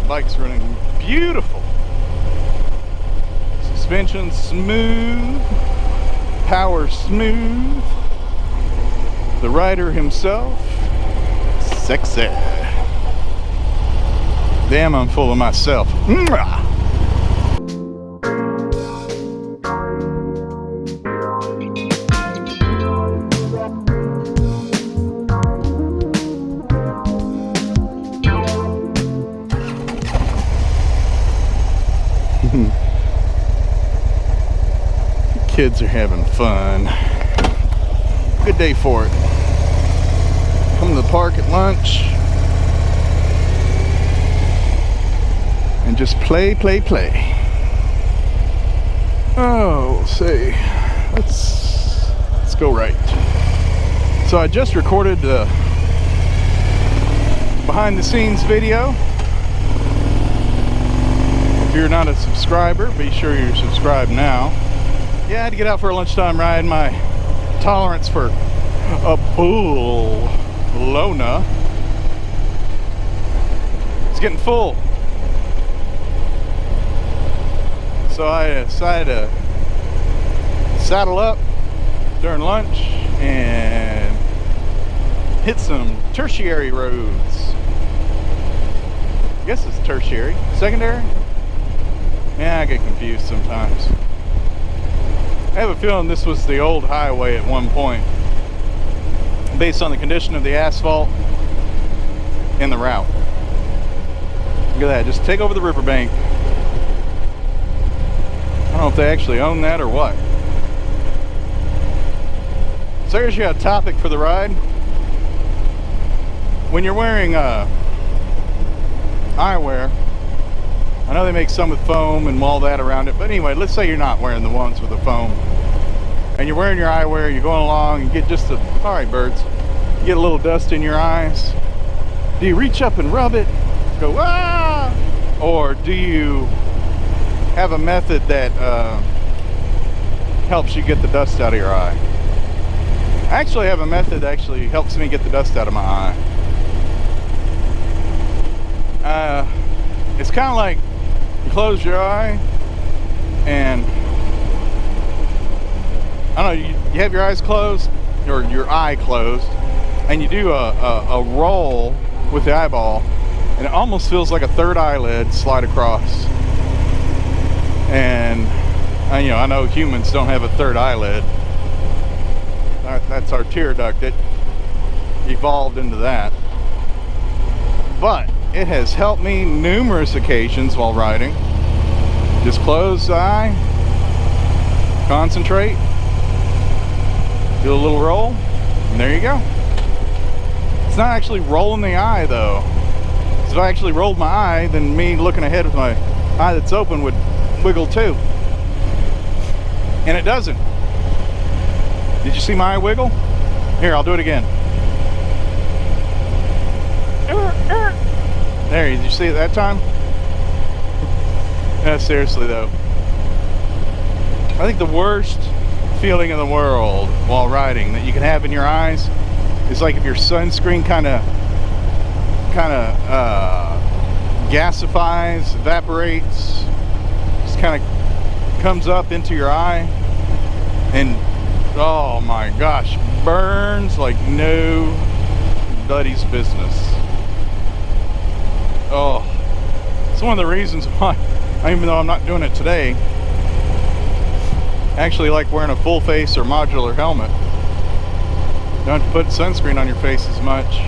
bike's running beautiful. Suspension smooth, power smooth. The rider himself, sexy. Damn, I'm full of myself. Mwah! Kids are having fun. Good day for it. Come to the park at lunch and just play. Oh, we'll see. Let's go right. So I just recorded the behind the scenes video. If you're not a subscriber, be sure you're subscribed now. Yeah, I had to get out for a lunchtime ride. My tolerance for a bull Lona is getting full. So I decided to saddle up during lunch and hit some tertiary roads. I guess it's tertiary. Secondary? Yeah, I get confused sometimes. I have a feeling this was the old highway at one point, based on the condition of the asphalt and the route. Look at that, just take over the riverbank. I don't know if they actually own that or what. So here's your topic for the ride. When you're wearing eyewear, I know they make some with foam and all that around it, but anyway, let's say you're not wearing the ones with the foam and you're wearing your eyewear, you're going along and get just a, all right birds, you get a little dust in your eyes. Do you reach up and rub it, go ah, or do you have a method that helps you get the dust out of your eye? I actually have a method that actually helps me get the dust out of my eye. It's kind of like you close your eye and I don't know, you have your eyes closed or your eye closed and you do a roll with the eyeball and it almost feels like a third eyelid slide across. And you know, I know humans don't have a third eyelid. That's our tear duct. It evolved into that. But it has helped me numerous occasions while riding. Just close the eye, concentrate, do a little roll, and there you go. It's not actually rolling the eye though. If I actually rolled my eye, then me looking ahead with my eye that's open would wiggle too. And it doesn't. Did you see my eye wiggle? Here, I'll do it again. There, did you see it that time? No, seriously though. I think the worst feeling in the world while riding that you can have in your eyes is like if your sunscreen kind of gasifies, evaporates, just kind of comes up into your eye and oh my gosh, burns like nobody's business. Oh, it's one of the reasons why, even though I'm not doing it today, I actually like wearing a full face or modular helmet. Don't have to put sunscreen on your face as much.